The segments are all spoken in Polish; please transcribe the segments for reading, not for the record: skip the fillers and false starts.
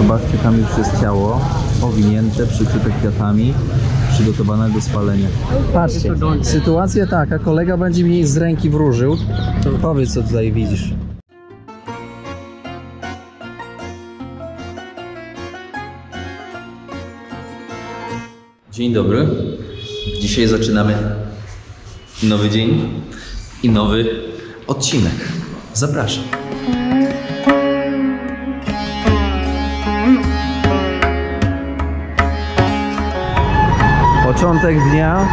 Zobaczcie, tam już jest ciało owinięte, przykryte kwiatami, przygotowane do spalenia. Patrzcie, sytuacja taka, kolega będzie mi z ręki wróżył. Powiedz, co tutaj widzisz. Dzień dobry. Dzisiaj zaczynamy nowy dzień i nowy odcinek. Zapraszam. Początek dnia.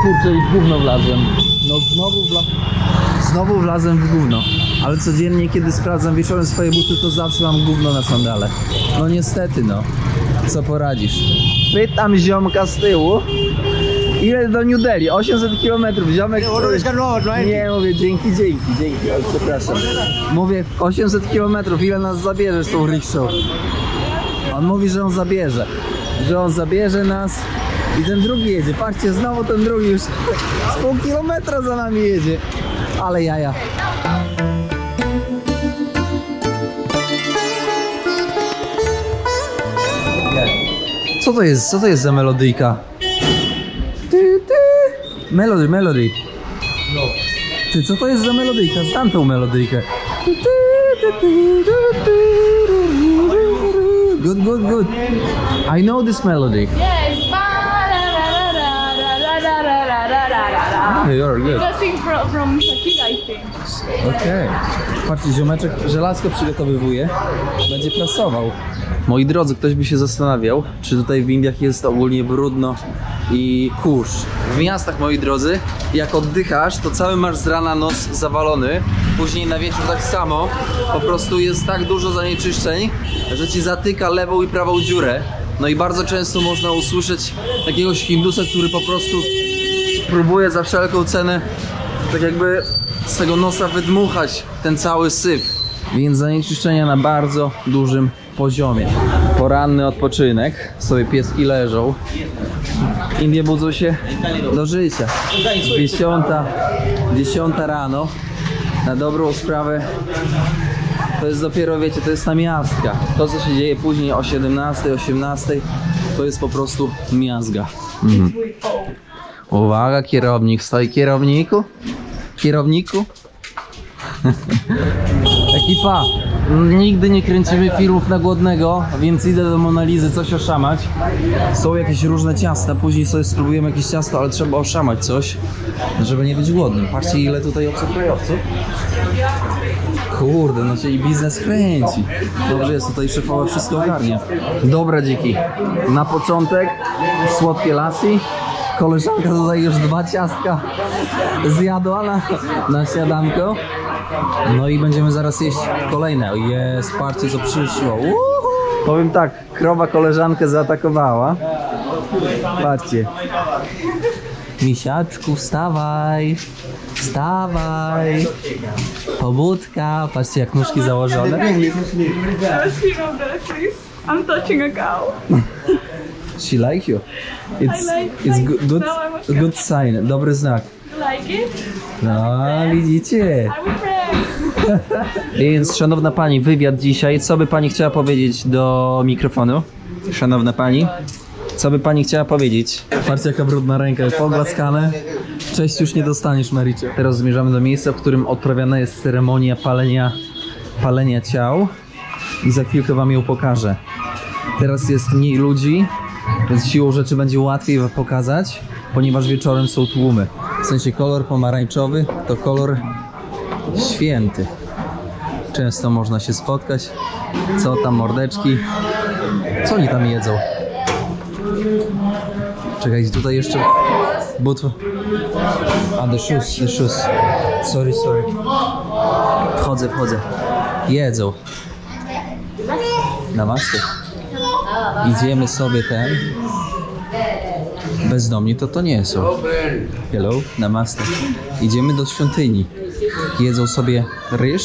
Kurczę, i w gówno wlazłem. No znowu wlazłem w gówno. Ale codziennie, kiedy sprawdzam wieczorem swoje buty, to zawsze mam gówno na sandale. No niestety, no. Co poradzisz? Pytam ziomka z tyłu, ile do New Delhi? 800 km. Ziomek... Nie, mówię, dzięki. O, przepraszam. Mówię, 800 km, ile nas zabierzesz tą rikszą? On mówi, że on zabierze nas. I ten drugi jedzie. Patrzcie, znowu ten drugi już z pół kilometra za nami jedzie. Ale jaja. Co to jest? Co to jest za melodyjka? Melody. Ty, co to jest za melodyjka? Znam tą melodyjkę. Good. I know this melody. Yes. You're good. It's a thing from Shakira, I think. Okej. Patrzcie, ziomeczek żelazko przygotowywuje. Będzie prasował. Moi drodzy, ktoś by się zastanawiał, czy tutaj w Indiach jest ogólnie brudno i kurz. W miastach, moi drodzy, jak oddychasz, to cały masz z rana nos zawalony. Później na wieczór tak samo. Po prostu jest tak dużo zanieczyszczeń, że ci zatyka lewą i prawą dziurę. No i bardzo często można usłyszeć jakiegoś Hindusa, który po prostu próbuje za wszelką cenę tak jakby z tego nosa wydmuchać ten cały syf. Więc zanieczyszczenia na bardzo dużym poziomie. Poranny odpoczynek, sobie pieski leżą. Indie budzą się do życia. 10 rano. Na dobrą sprawę to jest dopiero, wiecie, to jest ta miazga. To, co się dzieje później o 17, 18, to jest po prostu miazga. Uwaga, kierownik stoi. Kierowniku. Ekipa, nigdy nie kręcimy filmów na głodnego, więc idę do Monalizy coś oszamać. Są jakieś różne ciasta, później sobie spróbujemy jakieś ciasto, ale trzeba oszamać coś, żeby nie być głodnym. Patrzcie, ile tutaj obcokrajowców. Kurde, no i biznes kręci. Dobrze jest, tutaj szefowa wszystko ogarnia. Dobra, dziki, na początek słodkie lassi. Koleżanka tutaj już 2 ciastka zjadła na śniadanko. No i będziemy zaraz jeść kolejne. Jest, patrzcie, co przyszło. Powiem tak, krowa koleżankę zaatakowała. Patrzcie. Misiaczku, wstawaj. Pobudka. Patrzcie, jak nóżki założone. I'm touching a cow. She likes you. It's good sign. Dobry znak. Like it? No, widzicie. Więc, szanowna pani, wywiad dzisiaj. Co by pani chciała powiedzieć do mikrofonu? Szanowna pani, co by pani chciała powiedzieć? Patrzcie, jaka brudna ręka, pogłaskane. Cześć, już nie dostaniesz, Maricie. Teraz zmierzamy do miejsca, w którym odprawiana jest ceremonia palenia ciał. I za chwilkę wam ją pokażę. Teraz jest mniej ludzi, więc siłą rzeczy będzie łatwiej wam pokazać, ponieważ wieczorem są tłumy. W sensie kolor pomarańczowy to kolor święty. Często można się spotkać. Co tam, mordeczki? Co oni tam jedzą? Czekajcie, tutaj jeszcze... The shoes. Sorry. Wchodzę. Jedzą. Namaste. Idziemy sobie bezdomni to nie są. Hello, namaste. Idziemy do świątyni. Jedzą sobie ryż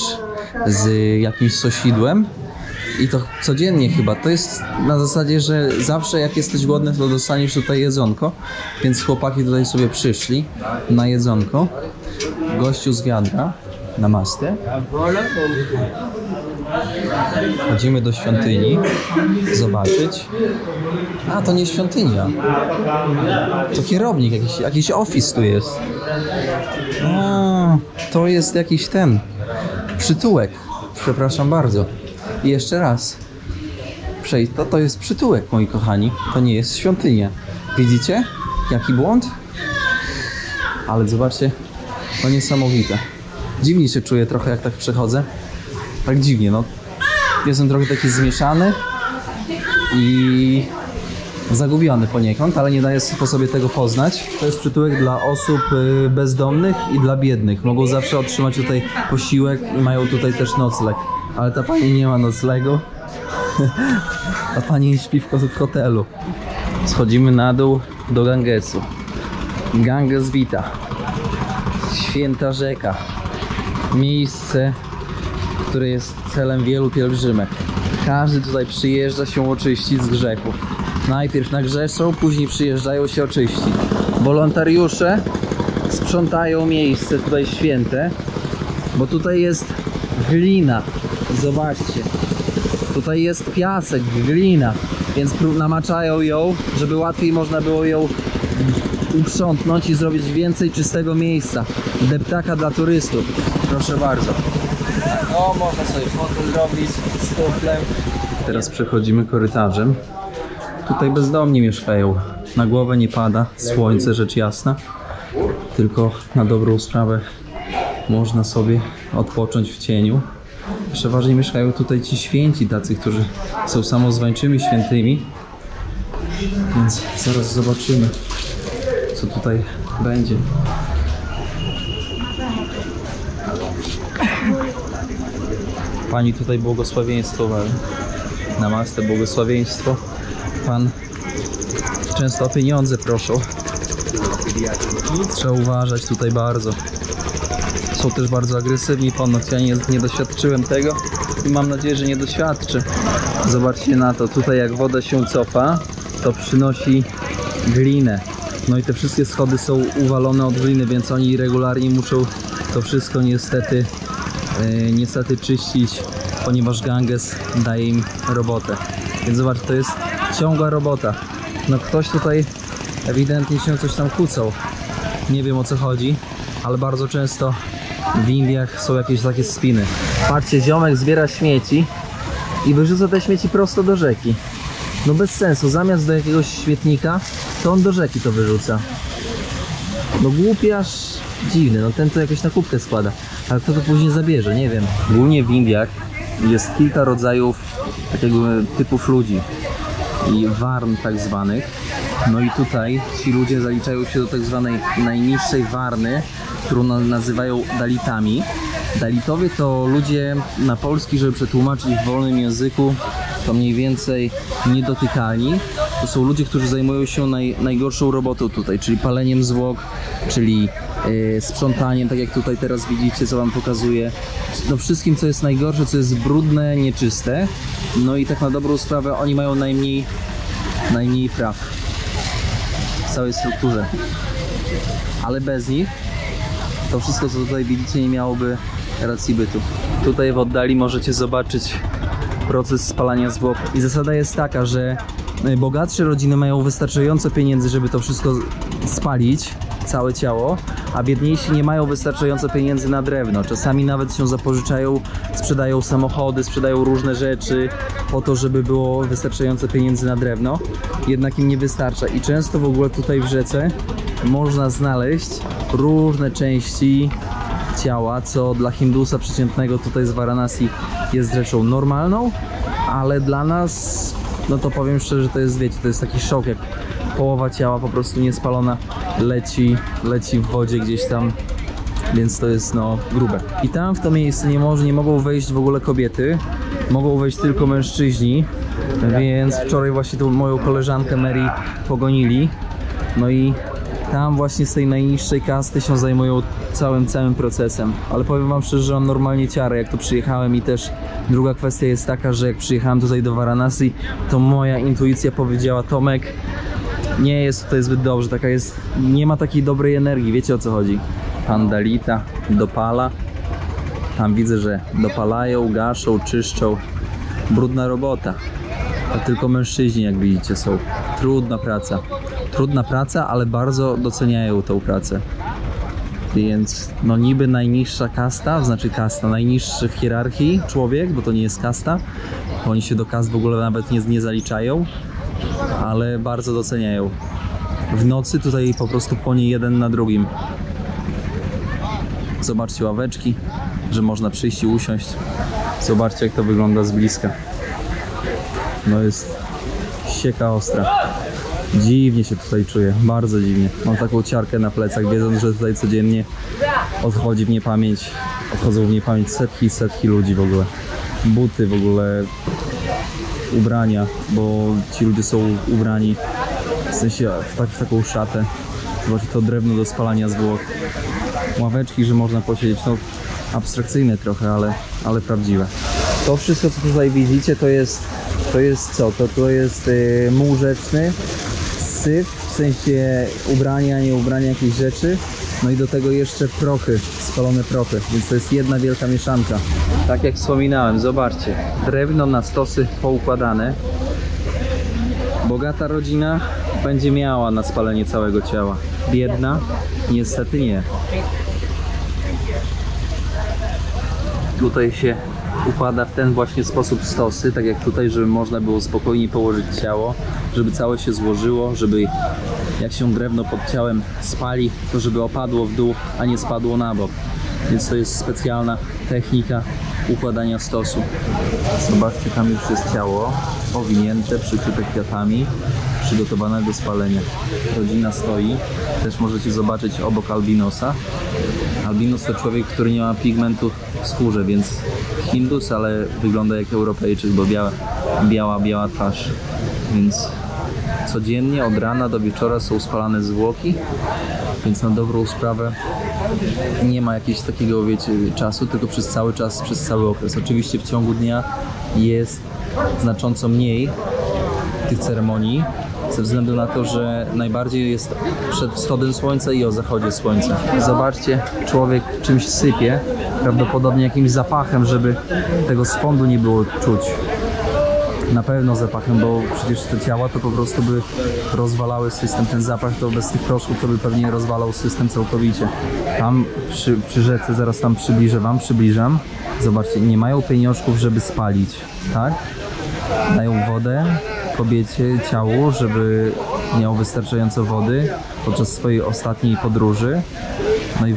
z jakimś sosidłem. I to codziennie chyba. To jest na zasadzie, że zawsze jak jesteś głodny, to dostaniesz tutaj jedzonko. Więc chłopaki tutaj sobie przyszli na jedzonko. Gościu z wiadra. Namaste. Chodzimy do świątyni zobaczyć. A, to nie świątynia. To kierownik, jakiś office tu jest. A, to jest jakiś przytułek. Przepraszam bardzo. I jeszcze raz. To jest przytułek, moi kochani. To nie jest świątynia. Widzicie? Jaki błąd? Ale zobaczcie, to niesamowite. Dziwnie się czuję trochę, jak tak przechodzę. Tak dziwnie, no. Jestem trochę taki zmieszany i zagubiony poniekąd, ale nie daję po sobie tego poznać. To jest przytułek dla osób bezdomnych i dla biednych. Mogą zawsze otrzymać tutaj posiłek i mają tutaj też nocleg. Ale ta pani nie ma noclegu. Ta pani śpi w hotelu. Schodzimy na dół do Gangesu. Ganges Vita. Święta rzeka. Miejsce, które jest celem wielu pielgrzymek. Każdy tutaj przyjeżdża się oczyścić z grzechów. Najpierw nagrzeszą, później przyjeżdżają się oczyścić. Wolontariusze sprzątają miejsce tutaj święte, bo tutaj jest glina. Zobaczcie. Tutaj jest piasek, glina, więc namaczają ją, żeby łatwiej można było ją uprzątnąć i zrobić więcej czystego miejsca. Deptaka dla turystów. Proszę bardzo. O, można sobie fotel zrobić z kuplem. Teraz przechodzimy korytarzem. Tutaj bezdomni mieszkają. Na głowę nie pada słońce, rzecz jasna. Tylko na dobrą sprawę można sobie odpocząć w cieniu. Przeważnie mieszkają tutaj ci święci, tacy, którzy są samozwańczymi świętymi. Więc zaraz zobaczymy, co tutaj będzie. Pani tutaj błogosławieństwo namaste, błogosławieństwo. Pan często o pieniądze proszą. Trzeba uważać tutaj bardzo. Są też bardzo agresywni ponoć. Ja nie doświadczyłem tego i mam nadzieję, że nie doświadczę. Zobaczcie na to. Tutaj jak woda się cofa, to przynosi glinę. No i te wszystkie schody są uwalone od gliny, więc oni regularnie muszą to wszystko niestety czyścić, ponieważ Ganges daje im robotę. Więc zobacz, to jest ciągła robota. No ktoś tutaj ewidentnie się coś tam kłócał. Nie wiem, o co chodzi, ale bardzo często w Indiach są jakieś takie spiny. Patrzcie, ziomek zbiera śmieci i wyrzuca te śmieci prosto do rzeki. No bez sensu, zamiast do jakiegoś śmietnika, to on do rzeki to wyrzuca. No głupi aż dziwny, no ten to jakoś na kubkę składa. Ale kto to później zabierze, nie wiem. Głównie w Indiach jest kilka rodzajów takiego typów ludzi i warn tak zwanych. No i tutaj ci ludzie zaliczają się do tak zwanej najniższej warny, którą nazywają Dalitami. Dalitowie to ludzie na polski, żeby przetłumaczyć w wolnym języku, to mniej więcej niedotykalni. To są ludzie, którzy zajmują się najgorszą robotą tutaj, czyli paleniem zwłok, czyli sprzątaniem, tak jak tutaj teraz widzicie, co wam pokazuję. No wszystkim, co jest najgorsze, co jest brudne, nieczyste. No i tak na dobrą sprawę oni mają najmniej praw w całej strukturze. Ale bez nich to wszystko, co tutaj widzicie, nie miałoby racji bytu. Tutaj w oddali możecie zobaczyć proces spalania zwłok. I zasada jest taka, że bogatsze rodziny mają wystarczająco pieniędzy, żeby to wszystko spalić, całe ciało, a biedniejsi nie mają wystarczająco pieniędzy na drewno. Czasami nawet się zapożyczają, sprzedają samochody, sprzedają różne rzeczy po to, żeby było wystarczająco pieniędzy na drewno. Jednak im nie wystarcza i często w ogóle tutaj w rzece można znaleźć różne części ciała, co dla Hindusa przeciętnego tutaj z Varanasi jest rzeczą normalną, ale dla nas, no to powiem szczerze, to jest, wiecie, to jest taki szok, jak połowa ciała po prostu niespalona leci w wodzie gdzieś tam, więc to jest no grube. I tam w to miejsce nie mogą wejść w ogóle kobiety, mogą wejść tylko mężczyźni, więc wczoraj właśnie tą moją koleżankę Mary pogonili, no i tam właśnie z tej najniższej kasty się zajmują całym procesem. Ale powiem wam szczerze, że mam normalnie ciarę, jak tu przyjechałem. I też druga kwestia jest taka, że jak przyjechałem tutaj do Varanasi, to moja intuicja powiedziała: Tomek, nie jest tutaj zbyt dobrze, nie ma takiej dobrej energii, wiecie, o co chodzi. Pan Dalita dopala, tam widzę, że dopalają, gaszą, czyszczą, brudna robota. To tylko mężczyźni, jak widzicie, są. Trudna praca. Trudna praca, ale bardzo doceniają tą pracę. Więc no niby najniższa kasta, znaczy kasta, najniższy w hierarchii człowiek, bo to nie jest kasta. Oni się do kast w ogóle nawet nie zaliczają, ale bardzo doceniają. W nocy tutaj po prostu płonie jeden na drugim. Zobaczcie ławeczki, że można przyjść i usiąść. Zobaczcie, jak to wygląda z bliska. No jest sieka ostra. Dziwnie się tutaj czuję, bardzo dziwnie. Mam taką ciarkę na plecach, wiedząc, że tutaj codziennie odchodzi w niepamięć. Odchodzą w niepamięć setki i setki ludzi w ogóle. Buty w ogóle, ubrania, bo ci ludzie są ubrani w sensie w taką szatę. Zobaczcie, to drewno do spalania zwłok. Ławeczki, że można posiedzieć, no abstrakcyjne trochę, ale prawdziwe. To wszystko, co tutaj widzicie, to jest co? To jest muł rzeczny, syf, w sensie ubrania, nie ubrania, jakieś rzeczy. No i do tego jeszcze prochy, spalone prochy, więc to jest jedna wielka mieszanka. Tak jak wspominałem, zobaczcie, drewno na stosy poukładane. Bogata rodzina będzie miała na spalenie całego ciała. Biedna niestety nie. Tutaj się układa w ten właśnie sposób stosy, tak jak tutaj, żeby można było spokojnie położyć ciało, żeby całe się złożyło, żeby jak się drewno pod ciałem spali, to żeby opadło w dół, a nie spadło na bok. Więc to jest specjalna technika układania stosu. Zobaczcie, tam już jest ciało owinięte, przykryte kwiatami, przygotowane do spalenia. Rodzina stoi, też możecie zobaczyć obok albinosa. Albinos to człowiek, który nie ma pigmentu w skórze, więc Hindus, ale wygląda jak Europejczyk, bo biała twarz. Więc codziennie od rana do wieczora są spalane zwłoki, więc na dobrą sprawę nie ma jakiegoś takiego, wiecie, czasu, tylko przez cały czas, przez cały okres. Oczywiście w ciągu dnia jest znacząco mniej tych ceremonii, ze względu na to, że najbardziej jest przed wschodem słońca i o zachodzie słońca. Zobaczcie, człowiek czymś sypie, prawdopodobnie jakimś zapachem, żeby tego swądu nie było czuć. Na pewno zapachem, bo przecież te ciała to po prostu by rozwalały system. Ten zapach to bez tych proszków to by pewnie rozwalał system całkowicie. Tam przy rzece, zaraz tam przybliżam. Zobaczcie, nie mają pieniążków, żeby spalić, tak? Dają wodę kobiecie, ciału, żeby miał wystarczająco wody podczas swojej ostatniej podróży. No i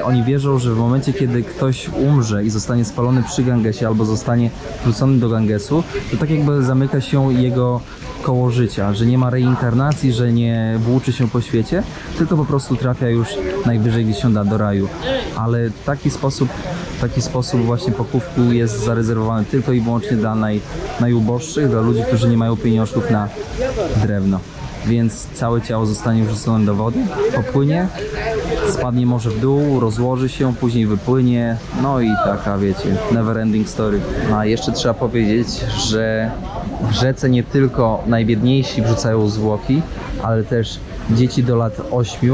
oni wierzą, że w momencie, kiedy ktoś umrze i zostanie spalony przy Gangesie albo zostanie wrzucony do Gangesu, to tak jakby zamyka się jego koło życia, że nie ma reinkarnacji, że nie włóczy się po świecie, tylko po prostu trafia już najwyżej gdzieś się da do raju. Ale taki sposób właśnie pochówku jest zarezerwowany tylko i wyłącznie dla najuboższych, dla ludzi, którzy nie mają pieniążków na drewno. Więc całe ciało zostanie wrzucone do wody, popłynie, spadnie może w dół, rozłoży się, później wypłynie, no i taka, wiecie, never ending story. A jeszcze trzeba powiedzieć, że w rzece nie tylko najbiedniejsi wrzucają zwłoki, ale też dzieci do lat 8,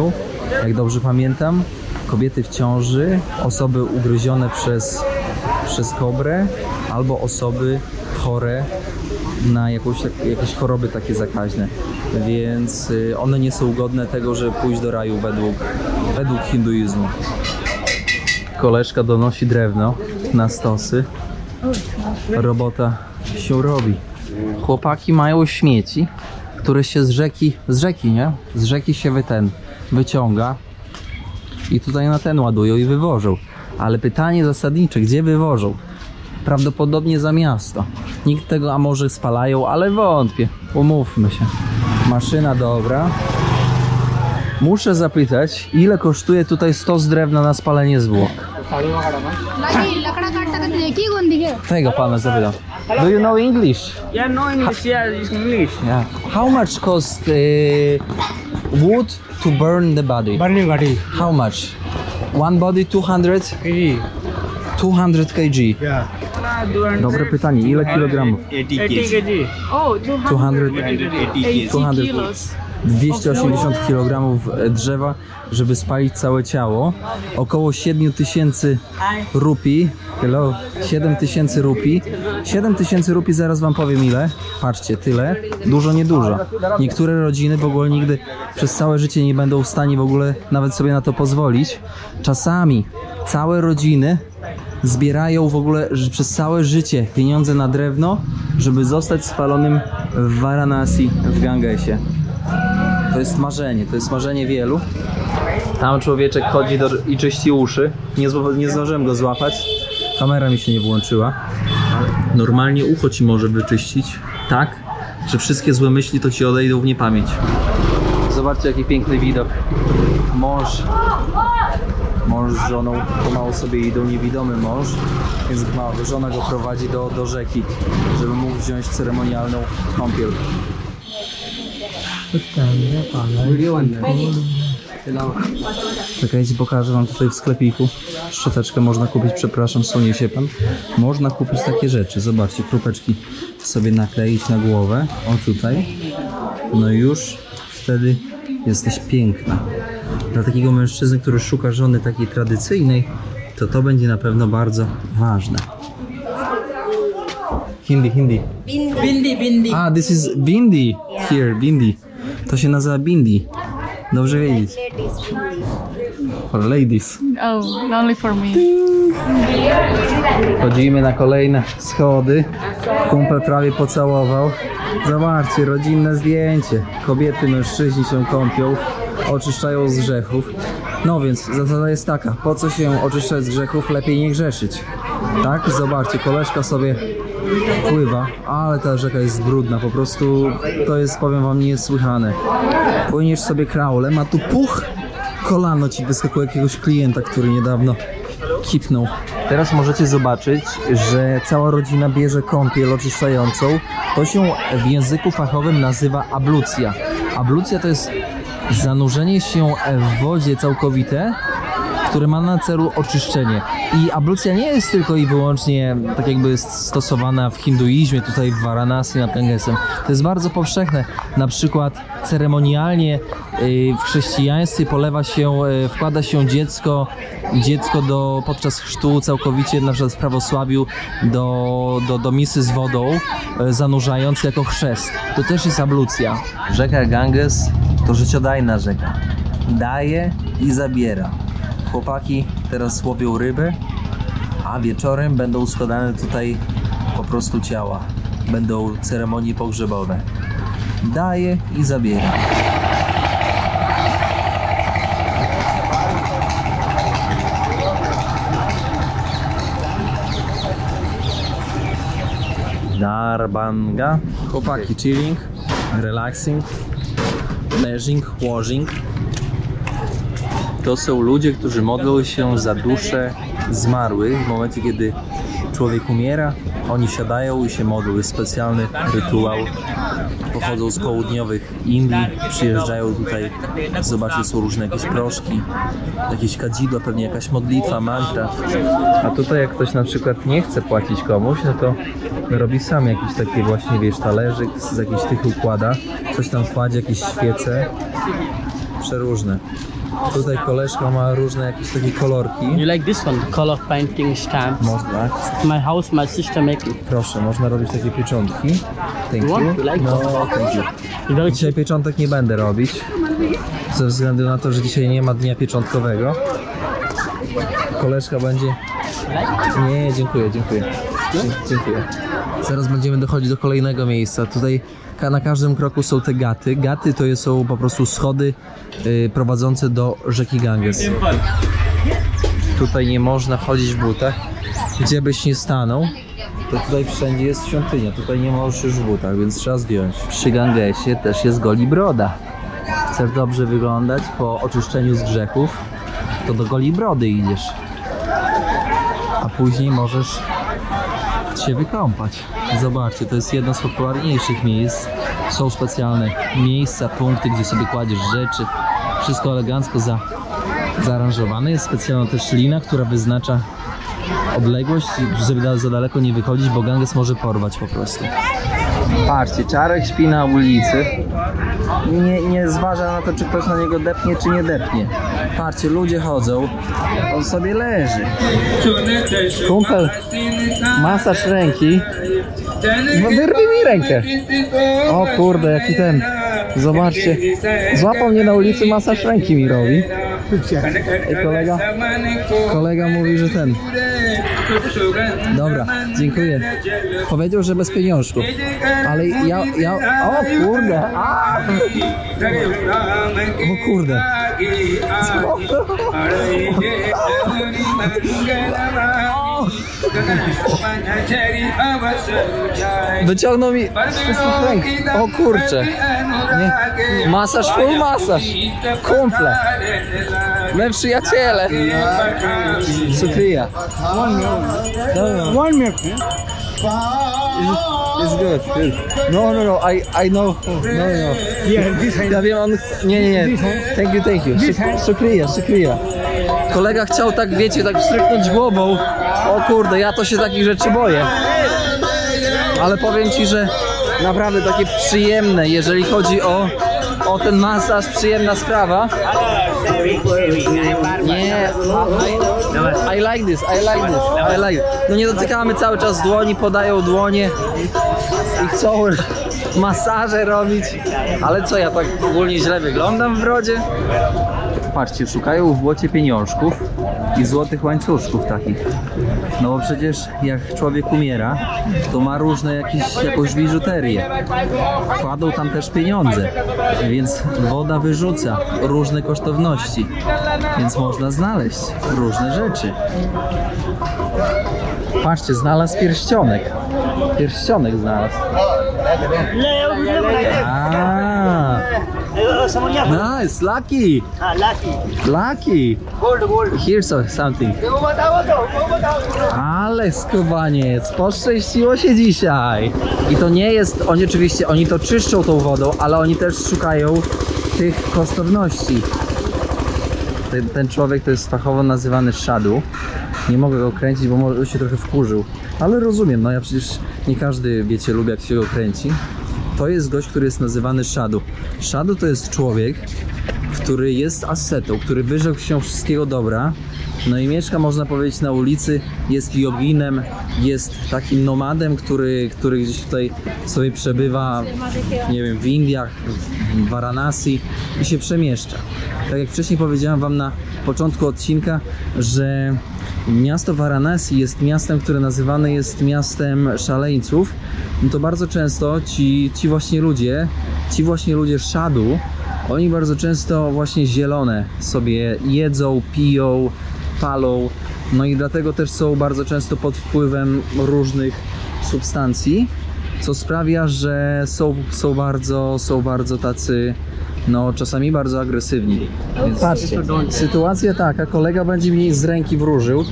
jak dobrze pamiętam, kobiety w ciąży, osoby ugryzione przez kobrę albo osoby chore na jakieś choroby takie zakaźne, więc one nie są godne tego, żeby pójść do raju według hinduizmu. Koleżka donosi drewno na stosy. Robota się robi. Chłopaki mają śmieci, które się z rzeki się wyciąga i tutaj na ten ładują i wywożą. Ale pytanie zasadnicze, gdzie wywożą? Prawdopodobnie za miasto. Nikt tego, a może spalają, ale wątpię. Umówmy się. Maszyna dobra. Muszę zapytać, ile kosztuje tutaj stos drewna na spalenie zwłok? Tego pana zapytam. Do you know English? Yeah, no English. Yeah, it's English. Yeah. How much cost wood to burn the body? Burning body. How much? One body 200? kg. 200 kg. Yeah. Dobre pytanie, ile kilogramów? 80 kg. Oh, 280 280 kilos. 280 kg drzewa, żeby spalić całe ciało. Około 7000 rupii. Hello, 7000 rupii. 7000 rupii, zaraz wam powiem ile. Patrzcie, tyle. Dużo, niedużo. Niektóre rodziny w ogóle nigdy przez całe życie nie będą w stanie w ogóle nawet sobie na to pozwolić. Czasami całe rodziny zbierają w ogóle przez całe życie pieniądze na drewno, żeby zostać spalonym w Varanasi, w Gangesie. To jest marzenie wielu. Tam człowieczek chodzi i czyści uszy. Nie zdążyłem go złapać. Kamera mi się nie włączyła. Normalnie ucho ci może wyczyścić tak, że wszystkie złe myśli to ci odejdą w niepamięć. Zobaczcie, jaki piękny widok. Mąż z żoną pomału sobie idą, niewidomy mąż, więc żona go prowadzi do rzeki, żeby mógł wziąć ceremonialną kąpiel. Czekajcie, pokażę wam tutaj w sklepiku. Szczoteczkę można kupić, przepraszam, sunie się pan. Można kupić takie rzeczy, zobaczcie, kropeczki sobie nakleić na głowę, o tutaj. No i już wtedy jesteś piękna. Dla takiego mężczyzny, który szuka żony takiej tradycyjnej, to będzie na pewno bardzo ważne. Hindi. Bindi. Ah, this is bindi. Here, bindi. To się nazywa bindi. Dobrze wiedzieć. For ladies. Oh, only for me. Chodzimy na kolejne schody. Kumpel prawie pocałował. Zobaczcie, rodzinne zdjęcie. Kobiety, mężczyźni się kąpią, oczyszczają z grzechów. No więc zasada jest taka, po co się oczyszczać z grzechów, lepiej nie grzeszyć. Tak? Zobaczcie, koleżka sobie pływa, ale ta rzeka jest brudna, po prostu to jest, powiem wam, niesłychane. Płyniesz sobie kraulem, a tu puch, kolano ci wyskakuje jakiegoś klienta, który niedawno kipnął. Teraz możecie zobaczyć, że cała rodzina bierze kąpiel oczyszczającą. To się w języku fachowym nazywa ablucja. Ablucja to jest zanurzenie się w wodzie całkowite, które ma na celu oczyszczenie. I ablucja nie jest tylko i wyłącznie tak jakby stosowana w hinduizmie, tutaj w Varanasi nad Gangesem. To jest bardzo powszechne. Na przykład ceremonialnie w chrześcijaństwie wkłada się dziecko podczas chrztu całkowicie, na przykład w prawosławiu do misy z wodą, zanurzając jako chrzest. To też jest ablucja. Rzeka Ganges to życiodajna rzeka. Daje i zabiera. Chłopaki teraz łowią rybę, a wieczorem będą składane tutaj po prostu ciała. Będą ceremonie pogrzebowe. Daje i zabiera. Darbanga. Chłopaki chilling, relaxing, leżing, washing. To są ludzie, którzy modlą się za dusze zmarłych. W momencie, kiedy człowiek umiera, oni siadają i się modlą. Jest specjalny rytuał. Pochodzą z południowych Indii, przyjeżdżają tutaj. Zobaczcie, są różne jakieś proszki, jakieś kadzidła, pewnie jakaś modlitwa, mantra. A tutaj jak ktoś na przykład nie chce płacić komuś, no to robi sam jakiś taki właśnie, wiesz, talerzyk z jakichś tych układa. Coś tam kładzie, jakieś świece. Przeróżne. Tutaj koleżka ma różne jakieś takie kolorki. You like this one? Color painting stamps. Można. My house, my sister make it. Proszę, można robić takie pieczątki. Thank You want? you. You like No, that? thank you. You don't Dzisiaj pieczątek nie będę robić, ze względu na to, że dzisiaj nie ma dnia pieczątkowego. Koleżka będzie... Nie, dziękuję. Dziękuję. Zaraz będziemy dochodzić do kolejnego miejsca. Tutaj na każdym kroku są te gaty. Gaty to są po prostu schody prowadzące do rzeki Ganges. Tutaj nie można chodzić w butach. Gdzie byś nie stanął, to tutaj wszędzie jest świątynia. Tutaj nie możesz już w butach, więc trzeba zdjąć. Przy Gangesie też jest goli broda. Chcesz dobrze wyglądać po oczyszczeniu z grzechów, to do goli brody idziesz. A później możesz się wykąpać. Zobaczcie, to jest jedno z popularniejszych miejsc. Są specjalne miejsca, punkty, gdzie sobie kładziesz rzeczy. Wszystko elegancko zaaranżowane. Jest specjalna też lina, która wyznacza odległość, żeby za daleko nie wychodzić, bo Ganges może porwać po prostu. Patrzcie, Czarek śpi na ulicy. Nie zważa na to, czy ktoś na niego depnie, czy nie depnie. Patrzcie, ludzie chodzą, on sobie leży. Kumpel, masaż ręki. Wyrwij mi rękę. O kurde, jaki ten. Zobaczcie, złapał mnie na ulicy, masaż ręki mi robi. Kolega mówi, że ten. Dobra, dziękuję. Powiedział, że bez pieniążków. Ale ja... O kurde! O kurde! Wyciągnął mi wszystkich ręk. O kurcze. Nie. Masaż, full masaż. Kumple. My przyjaciele. Szukria. One minute. It's good. No. I know. No. Yeah, this hand. Ja wiem, on chce... Nie. Thank you. Szukria. Kolega chciał tak, wiecie, tak wstryknąć głową. O kurde, ja to się takich rzeczy boję. Ale powiem ci, że naprawdę takie przyjemne, jeżeli chodzi o ten masaż, przyjemna sprawa. Nie, I like this. No nie dotykamy cały czas dłoni, podają dłonie i chcą masaże robić. Ale co, ja tak ogólnie źle wyglądam w brodzie? Patrzcie, szukają w błocie pieniążków i złotych łańcuszków takich. No bo przecież jak człowiek umiera, to ma różne jakąś biżuterię. Kładą tam też pieniądze, więc woda wyrzuca różne kosztowności. Więc można znaleźć różne rzeczy. Patrzcie, znalazł pierścionek. Pierścionek znalazł. Nice, lucky. Lucky. Here's something. Ale skubaniec, poszczęściło się dzisiaj. I to nie jest, oni to czyszczą tą wodą, ale oni też szukają tych kosztowności. Ten człowiek to jest fachowo nazywany Shadow. Nie mogę go kręcić, bo może się trochę wkurzył. Ale rozumiem, no ja przecież nie każdy, wiecie, lubi jak się go kręci. To jest gość, który jest nazywany Shadow. Shadow to jest człowiek, który jest ascetą, który wyrzekł się wszystkiego dobra. No i mieszka, można powiedzieć, na ulicy, jest joginem, jest takim nomadem, który gdzieś tutaj sobie przebywa, nie wiem, w Indiach, w Varanasi i się przemieszcza. Tak jak wcześniej powiedziałem wam na początku odcinka, że miasto Varanasi jest miastem, które nazywane jest miastem szaleńców, no to bardzo często ci właśnie ludzie Shadow, oni bardzo często właśnie zielone sobie jedzą, piją, palą, no i dlatego też są bardzo często pod wpływem różnych substancji, co sprawia, że są bardzo tacy, no czasami bardzo agresywni. Więc patrzcie, sytuacja taka, kolega będzie mi z ręki wróżył.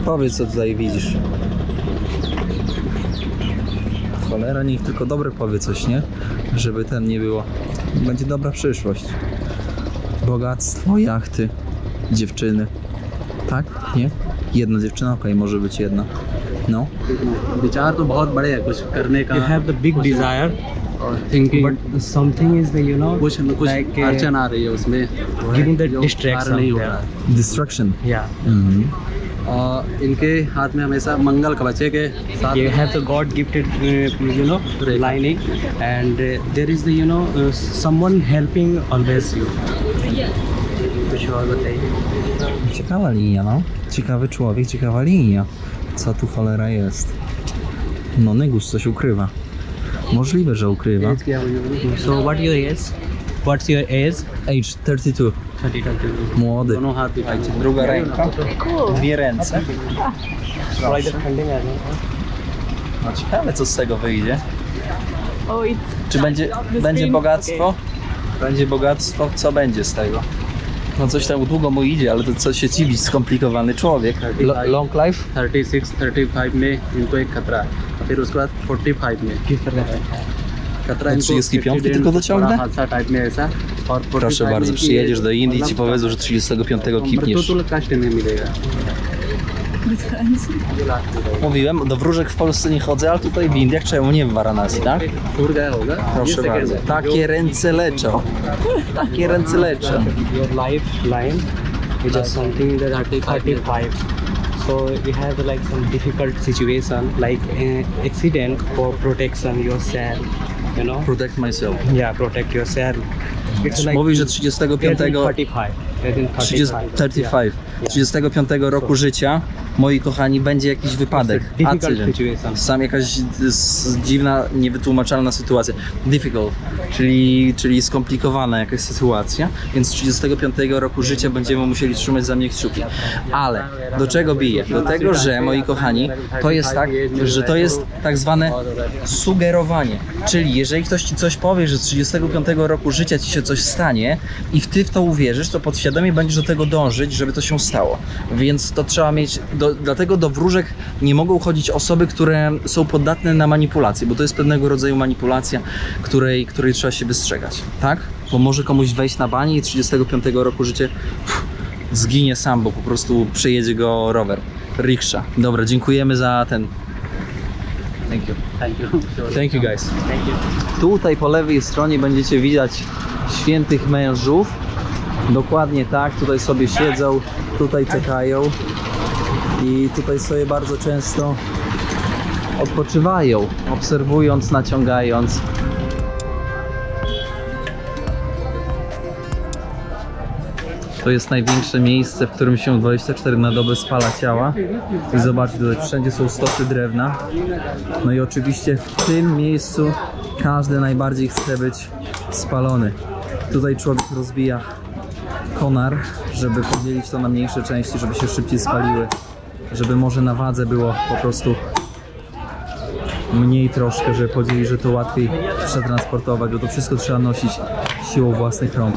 Powiedz, co tutaj widzisz. Cholera, niech tylko dobre powie coś, nie? Żeby ten nie było. Będzie dobra przyszłość. Bogactwo, jachty, dziewczyny. Tak? Nie? Jedna dziewczyna? Okej, może być jedna. No. विचार तो बहुत बड़े हैं कुछ करने का. You have the big desire. Thinking. But something is the, कुछ like अड़चन आ रही है उसमें. giving the distraction. नहीं हो रहा. Distraction. Yeah. और इनके हाथ में हमेशा मंगल कवचे के साथ You have the God gifted, lining, and there is the, someone helping always you. To show the Ciekawa linia, no. Ciekawy człowiek, ciekawa linia. Co tu cholera jest? No, Negus coś ukrywa. Możliwe, że ukrywa. So what your age? What's your age? Age 32. 32. Młody. दोनों हाथ दिखाई. Druga ręka. Dwie ręce. No ciekawe, co z tego wyjdzie. Oh, it's Czy będzie bogactwo? Będzie bogactwo? Co będzie z tego? No coś tam długo mu idzie, ale to co się dziwi, skomplikowany człowiek. Long life? 36, 35 में इनको एक खतरा है. फिर उसके बाद 45 में खतरा Do 35 tylko dociągnę? हादसा टाइप में ऐसा. और Proszę bardzo, przyjedziesz do Indii i ci powiedzą, że 35 kipniesz. तो कष्ट नहीं मिलेगा. Mówiłem, do wróżek w Polsce nie chodzę, ale tutaj w Indiach czemu nie w Varanasi, tak? Proszę bardzo. Takie ręce leczą. Takie ręce leczą. Your lifeline is just something that 35. So you have like some difficult situation like accident for protection yourself, you know. Protect myself. Yeah, protect yourself. It's like Mówi, że 35. 35 roku życia, moi kochani, będzie jakiś wypadek, Difficult accident. situation. Sam jakaś dziwna, niewytłumaczalna sytuacja. Difficult, czyli skomplikowana jakaś sytuacja, więc 35 roku życia będziemy musieli trzymać za mnie kciuki. Ale do czego bije? Do tego, że moi kochani, to jest tak, że to jest tak zwane sugerowanie. Czyli jeżeli ktoś ci coś powie, że 35 roku życia ci się coś stanie i ty w to uwierzysz, to podświadomie będziesz do tego dążyć, żeby to się stało. Więc to trzeba mieć, dlatego do wróżek nie mogą chodzić osoby, które są podatne na manipulację, bo to jest pewnego rodzaju manipulacja, której trzeba się wystrzegać, tak? Bo może komuś wejść na banie i 35 roku życia zginie sam, bo po prostu przejedzie go rower, riksza. Dobra, dziękujemy za ten. Thank you. Thank you guys. Tutaj po lewej stronie będziecie widzieć świętych mężów. Dokładnie tak, tutaj sobie siedzą, tutaj czekają i tutaj sobie bardzo często odpoczywają, obserwując, naciągając. To jest największe miejsce, w którym się 24 na dobę spala ciała. I zobaczcie, tutaj wszędzie są stopy drewna. No i oczywiście w tym miejscu każdy najbardziej chce być spalony. Tutaj człowiek rozbija konar, żeby podzielić to na mniejsze części, żeby się szybciej spaliły. Żeby może na wadze było po prostu mniej troszkę, żeby podzielić, że to łatwiej przetransportować, bo to wszystko trzeba nosić siłą własnych rąk.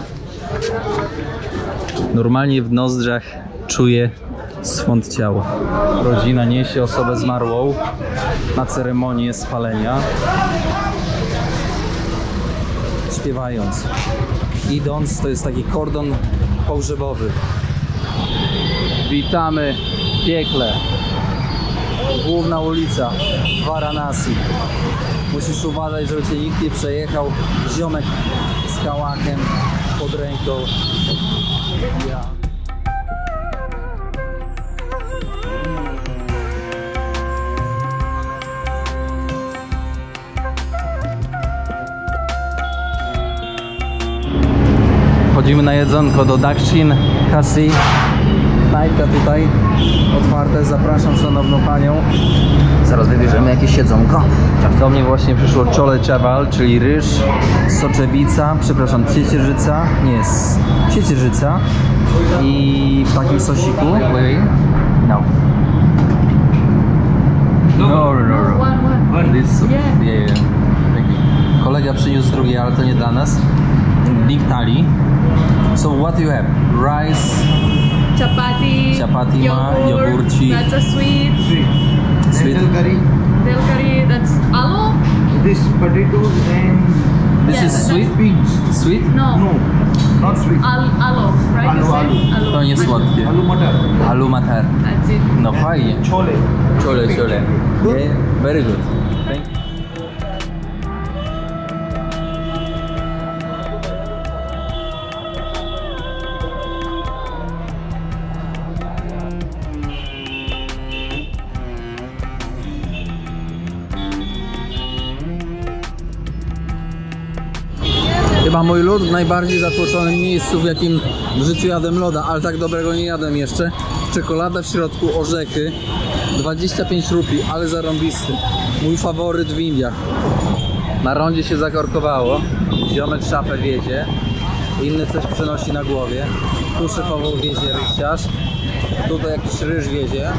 Normalnie w nozdrzach czuję swąd ciała. Rodzina niesie osobę zmarłą na ceremonię spalenia, śpiewając. Idąc, to jest taki kordon pogrzebowy. Witamy w piekle. Główna ulica Varanasi. Musisz uważać, żeby cię nikt nie przejechał. Ziomek z kałachem pod ręką. Ja. Wchodzimy na jedzonko do Dakshin Kasi. Knajpka tutaj otwarte. Zapraszam szanowną panią. Zaraz wybierzemy jakieś jedzonko. Do mnie właśnie przyszło czole czawal, czyli ryż, soczewica, przepraszam, ciecierzyca, nie, ciecierzyca i w takim sosiku. No. No. This, yeah. Kolega przyniósł drugie, ale to nie dla nas. Big thali. So what do you have? Rice, chapati ma, yogurci. That's a sweet. Sweet. Dal curry, that's aloo. This potatoes and This Yeah, is that's- sweet? Sweet? No. no, not sweet. Aloo, right? You Aloo, said? aloo. To nie słodkie. Aloo matar. Aloo matar. That's it. No fajnie. Chole. Chole. Yeah, very good. Thank you. Chyba mój lód w najbardziej zatłoczonym miejscu, w jakim w życiu jadłem loda, ale tak dobrego nie jadłem jeszcze. Czekolada w środku, orzechy, 25 rupii, ale zarąbisty. Mój faworyt w Indiach. Na rondzie się zakorkowało, ziomek szafę wiedzie, inny coś przenosi na głowie. Tu szefową wiezie ryściarz, tutaj jakiś ryż wiezie.